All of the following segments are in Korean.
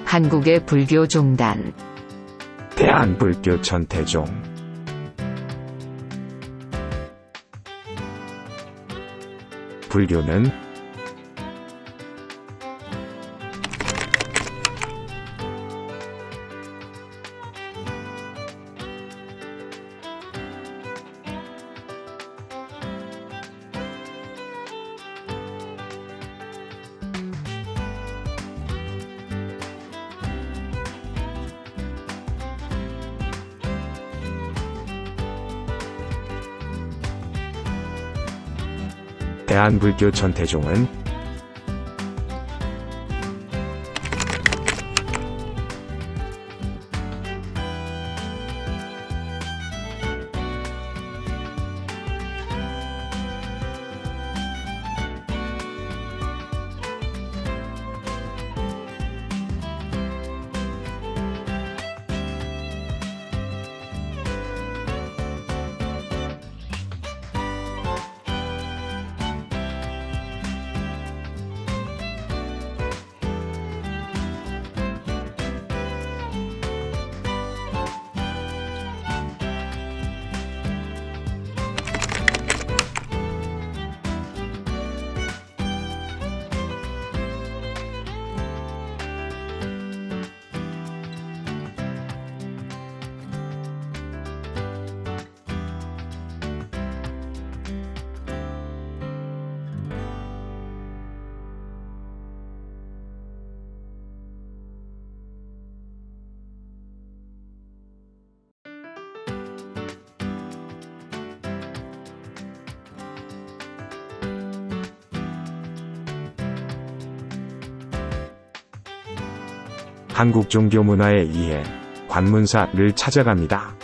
한국의 불교종단 대한불교 전태종. 불교는 대한불교 전태종은 한국 종교 문화의 이해, 관문사를 찾아갑니다.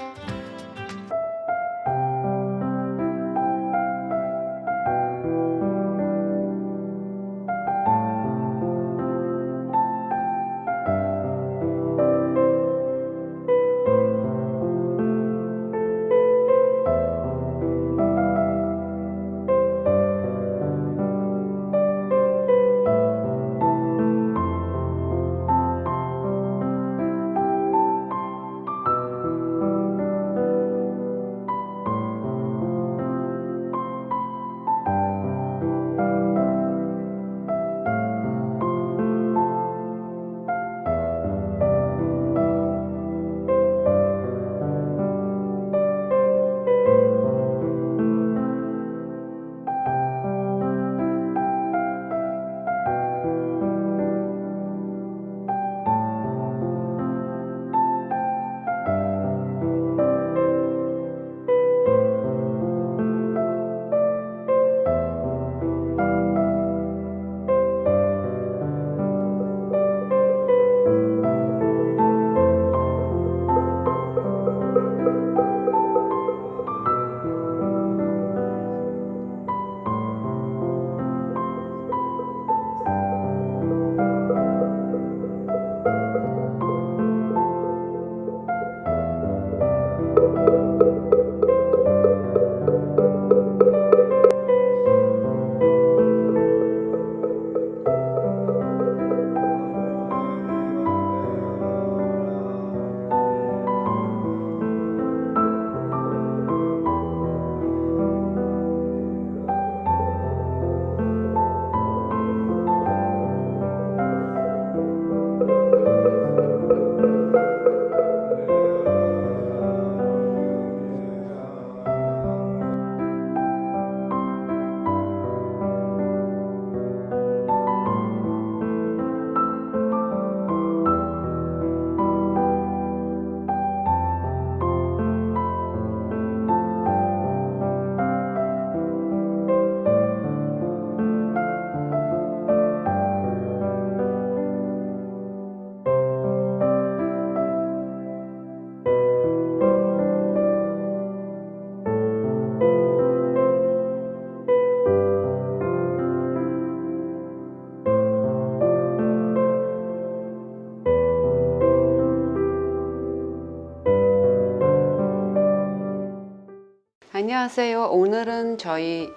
안녕하세요. 오늘은 저희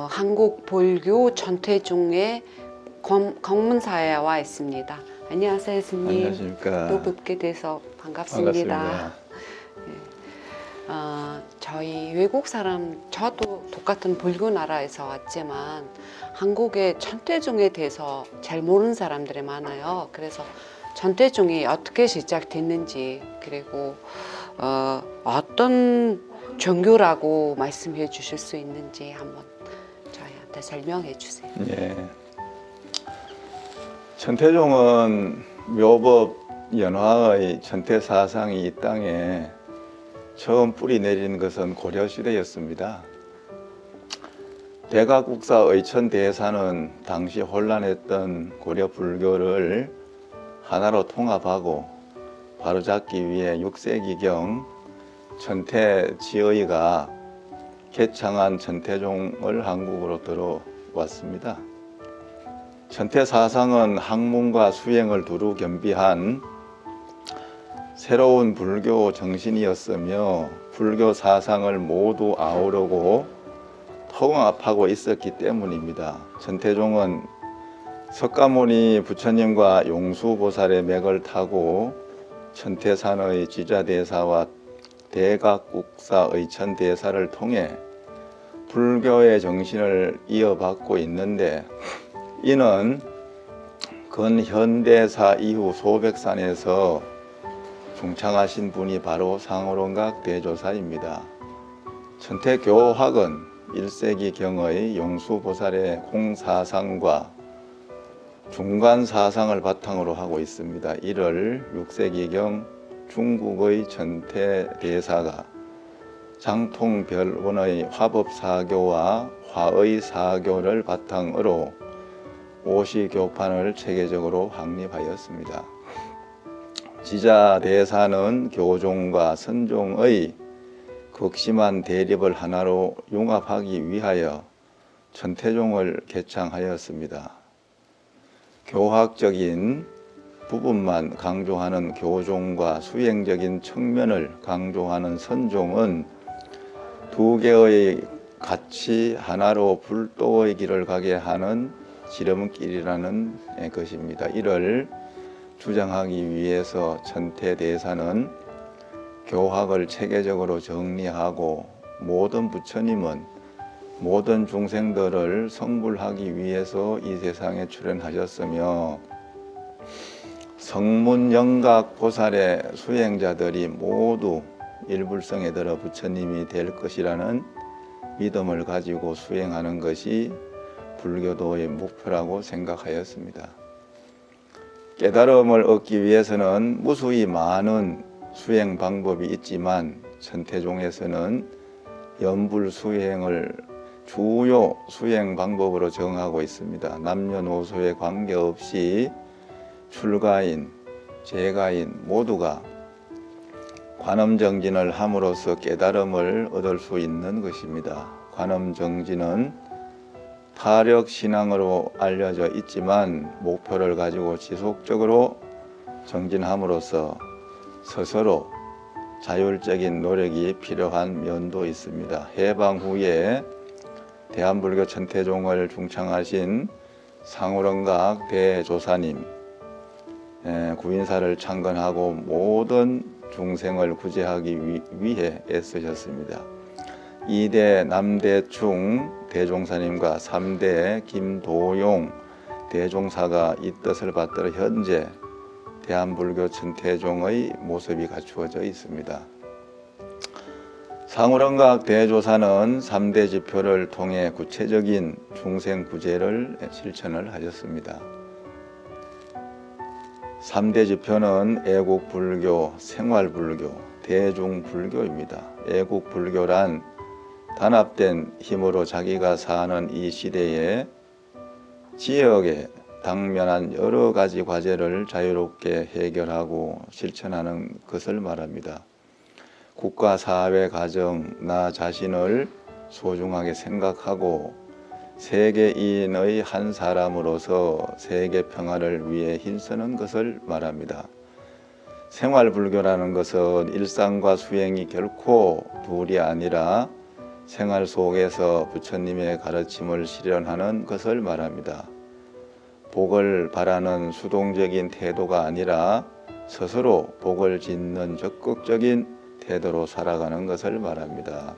한국 불교 전태종의 검문사에 와 있습니다. 안녕하세요, 스님. 안녕하십니까. 또 뵙게 돼서 반갑습니다. 반갑습니다. 저희 외국 사람, 저도 똑같은 불교 나라에서 왔지만 한국의 천태종에 대해서 잘 모르는 사람들이 많아요. 그래서 천태종이 어떻게 시작됐는지, 그리고 어떤 종교라고 말씀해 주실 수 있는지 한번 저희한테 설명해 주세요. 예. 천태종은 묘법 연화의 천태 사상이 이 땅에 처음 뿌리 내린 것은 고려 시대였습니다. 대각국사 의천대사는 당시 혼란했던 고려 불교를 하나로 통합하고 바로잡기 위해 6세기경 천태지의가 개창한 천태종을 한국으로 들어왔습니다. 천태사상은 학문과 수행을 두루 겸비한 새로운 불교 정신이었으며 불교 사상을 모두 아우르고 통합하고 있었기 때문입니다. 천태종은 석가모니 부처님과 용수보살의 맥을 타고 천태산의 지자대사와 대각국사 의천대사를 통해 불교의 정신을 이어받고 있는데, 이는 근현대사 이후 소백산에서 중창하신 분이 바로 상오론각 대조사입니다. 천태교학은 1세기경의 용수보살의 공사상과 중간사상을 바탕으로 하고 있습니다. 이를 6세기경 중국의 천태대사가 장통별원의 화법사교와 화의사교를 바탕으로 오시교판을 체계적으로 확립하였습니다. 지자대사는 교종과 선종의 극심한 대립을 하나로 융합하기 위하여 천태종을 개창하였습니다. 교학적인 부분만 강조하는 교종과 수행적인 측면을 강조하는 선종은 두 개의 같이 하나로 불도의 길을 가게 하는 지름길이라는 것입니다. 이를 주장하기 위해서 천태대사는 교학을 체계적으로 정리하고 모든 부처님은 모든 중생들을 성불하기 위해서 이 세상에 출현하셨으며 성문영각 보살의 수행자들이 모두 일불성에 들어 부처님이 될 것이라는 믿음을 가지고 수행하는 것이 불교도의 목표라고 생각하였습니다. 깨달음을 얻기 위해서는 무수히 많은 수행 방법이 있지만 천태종에서는 연불수행을 주요 수행 방법으로 정하고 있습니다. 남녀노소에 관계없이 출가인, 재가인 모두가 관음정진을 함으로써 깨달음을 얻을 수 있는 것입니다. 관음정진은 타력신앙으로 알려져 있지만 목표를 가지고 지속적으로 정진함으로써 스스로 자율적인 노력이 필요한 면도 있습니다. 해방 후에 대한불교 천태종을 중창하신 상오론각 대조사님 구인사를 창건하고 모든 중생을 구제하기 위해 애쓰셨습니다. 2대 남대충 대종사님과 3대 김도용 대종사가 이 뜻을 받들어 현재 대한불교 천태종의 모습이 갖추어져 있습니다. 상오론각 대조사는 3대 지표를 통해 구체적인 중생 구제를 실천을 하셨습니다. 3대 지표는 애국불교, 생활불교, 대중불교입니다. 애국불교란 단합된 힘으로 자기가 사는 이 시대에 지역에 당면한 여러 가지 과제를 자유롭게 해결하고 실천하는 것을 말합니다. 국가, 사회, 가정, 나 자신을 소중하게 생각하고 세계인의 한 사람으로서 세계 평화를 위해 힘쓰는 것을 말합니다. 생활불교라는 것은 일상과 수행이 결코 둘이 아니라 생활 속에서 부처님의 가르침을 실현하는 것을 말합니다. 복을 바라는 수동적인 태도가 아니라 스스로 복을 짓는 적극적인 태도로 살아가는 것을 말합니다.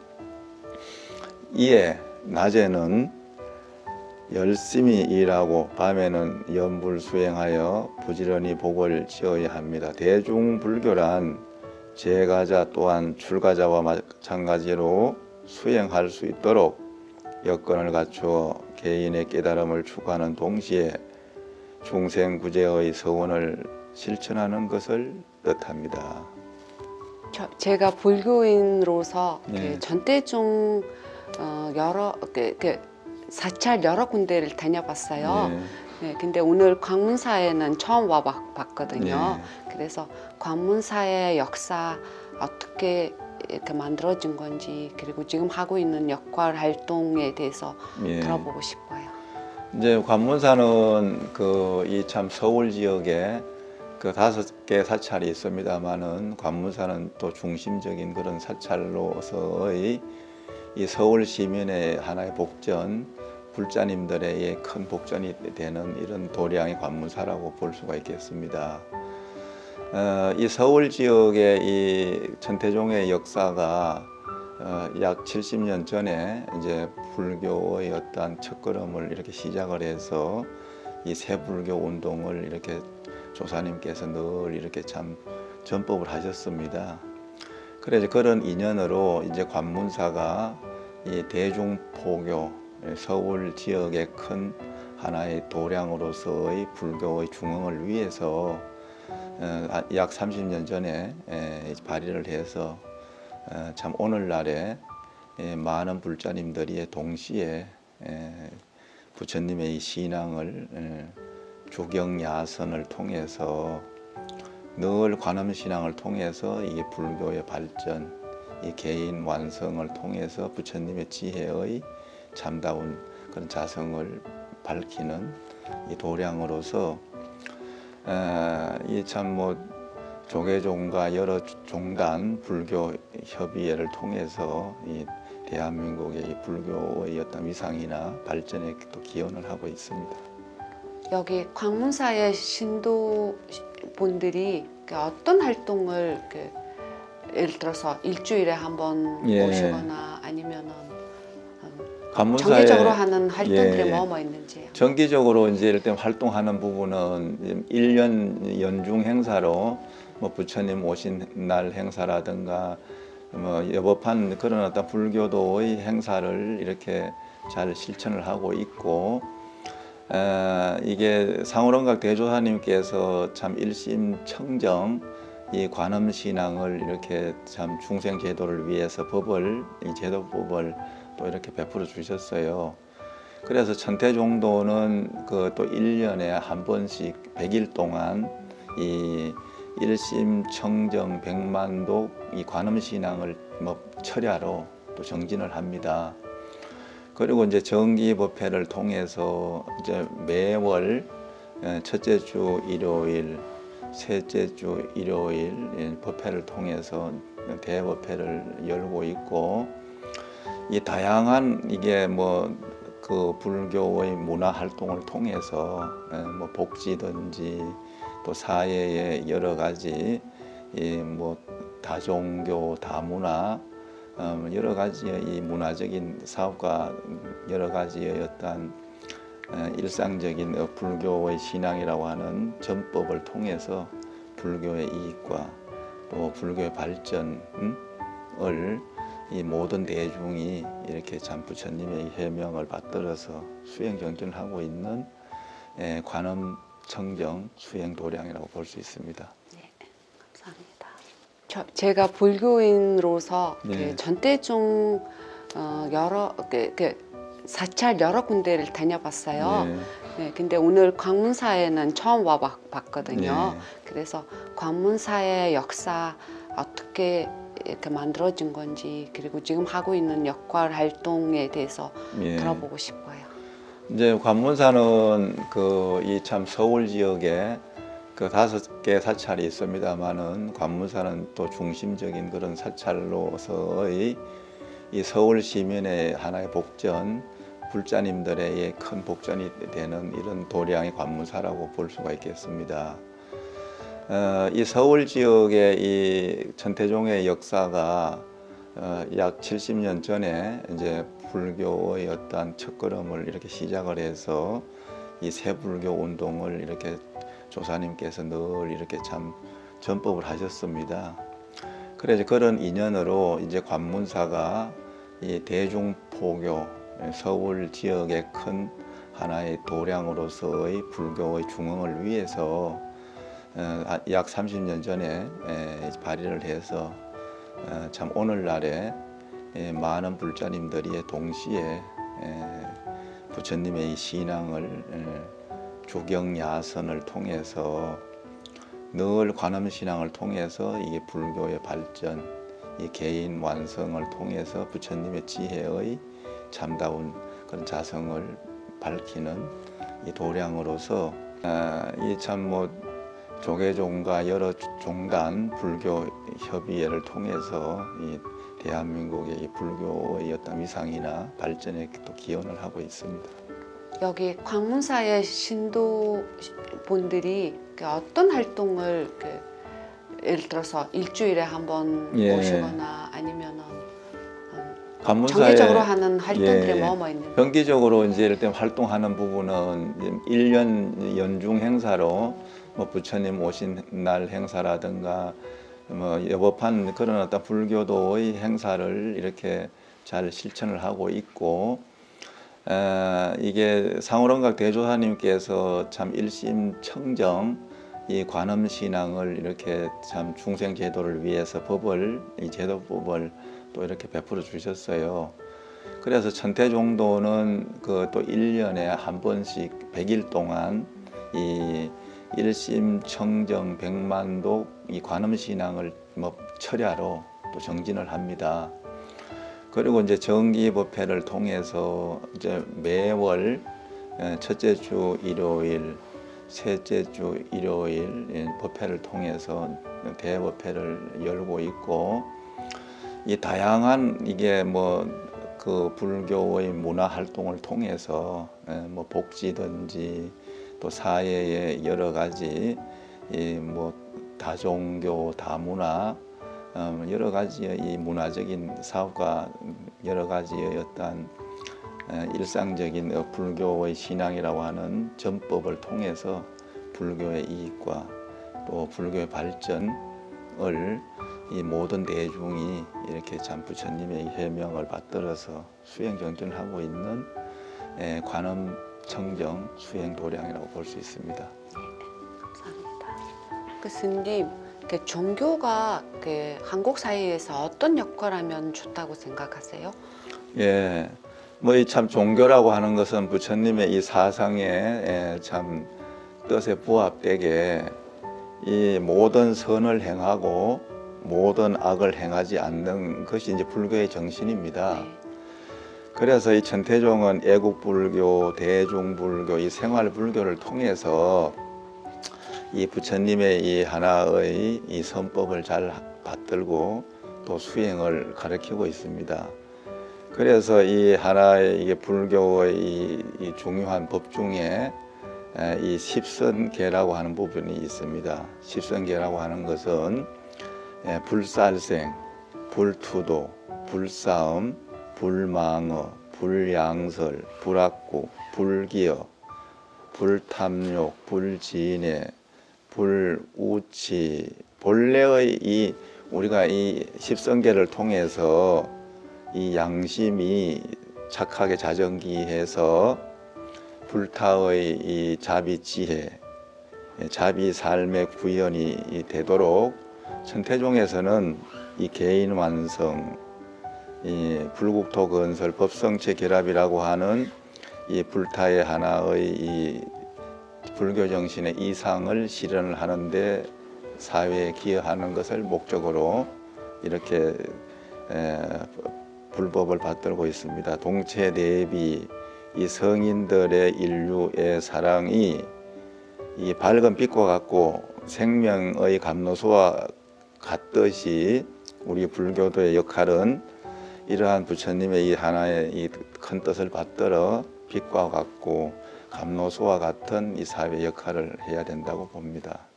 이에 낮에는 열심히 일하고 밤에는 염불 수행하여 부지런히 복을 지어야 합니다. 대중불교란 제가자 또한 출가자와 마찬가지로 수행할 수 있도록 여건을 갖추어 개인의 깨달음을 추구하는 동시에 중생구제의 서원을 실천하는 것을 뜻합니다. 제가 불교인으로서 네. 그 전대중 사찰 여러 군데를 다녀봤어요. 네. 네, 근데 오늘 관문사에는 처음 와봤거든요. 네. 그래서 관문사의 역사 어떻게 이렇게 만들어진 건지, 그리고 지금 하고 있는 역할 활동에 대해서 예. 들어보고 싶어요. 이제 관문사는 이 참 서울 지역에 5개 사찰이 있습니다만은 관문사는 또 중심적인 그런 사찰로서의 이 서울 시민의 하나의 복전, 불자님들의 큰 복전이 되는 이런 도량의 관문사라고 볼 수가 있겠습니다. 이 서울 지역의 이 천태종의 역사가 약 70년 전에 이제 불교의 어떤 첫걸음을 이렇게 시작을 해서 이 새불교 운동을 이렇게 조사님께서 늘 이렇게 참 전법을 하셨습니다. 그래서 그런 인연으로 이제 관문사가 이 대중포교 서울 지역의 큰 하나의 도량으로서의 불교의 중흥을 위해서 약 30년 전에 발의를 해서 참 오늘날에 많은 불자님들이 동시에 부처님의 이 신앙을 주경야선을 통해서 늘 관음신앙을 통해서 이 불교의 발전, 이 개인 완성을 통해서 부처님의 지혜의 참다운 그런 자성을 밝히는 이 도량으로서 이 참 조계종과 여러 종단 불교 협의회를 통해서 이 대한민국의 이 불교의 어떤 위상이나 발전에 또 기원을 하고 있습니다. 여기 관문사의 신도분들이 어떤 활동을 예를 들어서 일주일에 한 번 예. 오시거나 아니면은 관문사에 정기적으로 하는 활동들이 예. 뭐 있는지요? 정기적으로 이제 이럴 때 활동하는 부분은 1년 연중 행사로 부처님 오신 날 행사라든가 여법한 그런 어떤 불교도의 행사를 이렇게 잘 실천을 하고 있고, 이게 상호론각 대조사님께서 참 일심청정 이 관음신앙을 이렇게 참 중생제도를 위해서 이 제도법을 또 이렇게 베풀어 주셨어요. 그래서 천태종도는 또 1년에 한 번씩 100일 동안 이 일심청정 백만독 이 관음신앙을 철야로 또 정진을 합니다. 그리고 이제 정기법회를 통해서 이제 매월 첫째 주 일요일, 셋째 주 일요일 법회를 통해서 대법회를 열고 있고, 이 다양한 이게 불교의 문화 활동을 통해서 복지든지 또 사회의 여러 가지 다종교, 다문화 여러 가지의 이 문화적인 사업과 여러 가지의 어떤 일상적인 불교의 신앙이라고 하는 전법을 통해서 불교의 이익과 또 불교의 발전을 이 모든 대중이 이렇게 참 부처님의 해명을 받들어서 수행 정진하고 있는 관음청정 수행 도량이라고 볼 수 있습니다. 네, 감사합니다. 제가 불교인으로서 네. 전대중 사찰 여러 군데를 다녀봤어요. 네. 네, 근데 오늘 관문사에는 처음 와봤거든요. 네. 그래서 관문사의 역사 어떻게 이렇게 만들어진 건지, 그리고 지금 하고 있는 역할 활동에 대해서 예. 들어보고 싶어요. 이제 관문사는 이 참 서울 지역에 5개 사찰이 있습니다만은 관문사는 또 중심적인 그런 사찰로서의 이 서울 시민의 하나의 복전, 불자님들의 큰 복전이 되는 이런 도량의 관문사라고 볼 수가 있겠습니다. 이 서울 지역의 이 천태종의 역사가 약 70년 전에 이제 불교의 어떤 첫걸음을 이렇게 시작을 해서 이 새불교 운동을 이렇게 조사님께서 늘 이렇게 참 전법을 하셨습니다. 그래서 그런 인연으로 이제 관문사가 이 대중포교 서울 지역의 큰 하나의 도량으로서의 불교의 중흥을 위해서 약 30년 전에 발의를 해서 참 오늘날에 많은 불자님들이 동시에 부처님의 이 신앙을 주경야선을 통해서 늘 관음신앙을 통해서 이게 불교의 발전, 이 개인 완성을 통해서 부처님의 지혜의 참다운 그런 자성을 밝히는 이 도량으로서 이 참 뭐 조계종과 여러 종단 불교 협의회를 통해서 이 대한민국의 이 불교의 어떤 위상이나 발전에 또 기원을 하고 있습니다. 여기 관문사의 신도분들이 어떤 활동을 예를 들어서 일주일에 한 번 예. 오시거나 아니면은 관문사에 정기적으로 하는 활동들이 예. 뭐뭐 있는지. 정기적으로 이제 이럴 때 활동하는 부분은 1년 연중 행사로 뭐 부처님 오신 날 행사라든가 뭐 여법한 그런 어떤 불교도의 행사를 이렇게 잘 실천을 하고 있고, 이게 상호론각 대조사님께서 참 일심청정 이 관음신앙을 이렇게 참 중생제도를 위해서 법을, 이 제도법을 또 이렇게 베풀어 주셨어요. 그래서 천태종도는 그 또 1년에 한 번씩 100일 동안 이 일심청정 백만독 이 관음신앙을 뭐 철야로 또 정진을 합니다. 그리고 이제 정기법회를 통해서 이제 매월 첫째 주 일요일, 셋째 주 일요일 법회를 통해서 대법회를 열고 있고, 이 다양한 이게 뭐 그 불교의 문화 활동을 통해서 뭐 복지든지 또 사회의 여러 가지 이 뭐 다종교 다문화 여러 가지의 이 문화적인 사업과 여러 가지의 어떤 일상적인 불교의 신앙이라고 하는 전법을 통해서 불교의 이익과 또 불교의 발전을 이 모든 대중이 이렇게 참 부처님의 해명을 받들어서 수행 정진하고 있는 관음청정 수행 도량이라고 볼 수 있습니다. 감사합니다. 그 스님, 종교가 한국 사회에서 어떤 역할을 하면 좋다고 생각하세요? 예, 뭐 이 참 종교라고 하는 것은 부처님의 이 사상에 참 뜻에 부합되게 이 모든 선을 행하고 모든 악을 행하지 않는 것이 이제 불교의 정신입니다. 네. 그래서 이 천태종은 애국불교, 대중불교, 이 생활불교를 통해서 이 부처님의 이 하나의 이 선법을 잘 받들고 또 수행을 가르치고 있습니다. 그래서 이 하나의 이게 불교의 이 중요한 법 중에 이 십선계라고 하는 부분이 있습니다. 십선계라고 하는 것은 불살생, 불투도, 불싸움, 불망어, 불양설, 불악구, 불기어, 불탐욕, 불진해, 불우치, 본래의 이 우리가 이 십선계를 통해서 이 양심이 착하게 자정기해서 불타의 이 자비지혜, 자비 삶의 구현이 되도록 천태종에서는 이 개인 완성, 이 불국토 건설, 법성체 결합이라고 하는 이 불타의 하나의 이 불교 정신의 이상을 실현을 하는데 사회에 기여하는 것을 목적으로 이렇게 불법을 받들고 있습니다. 동체 대비 이 성인들의 인류의 사랑이 이 밝은 빛과 같고 생명의 감로소와 같듯이 우리 불교도의 역할은 이러한 부처님의 이 하나의 이 큰 뜻을 받들어 빛과 같고 감로소와 같은 이 사회 역할을 해야 된다고 봅니다.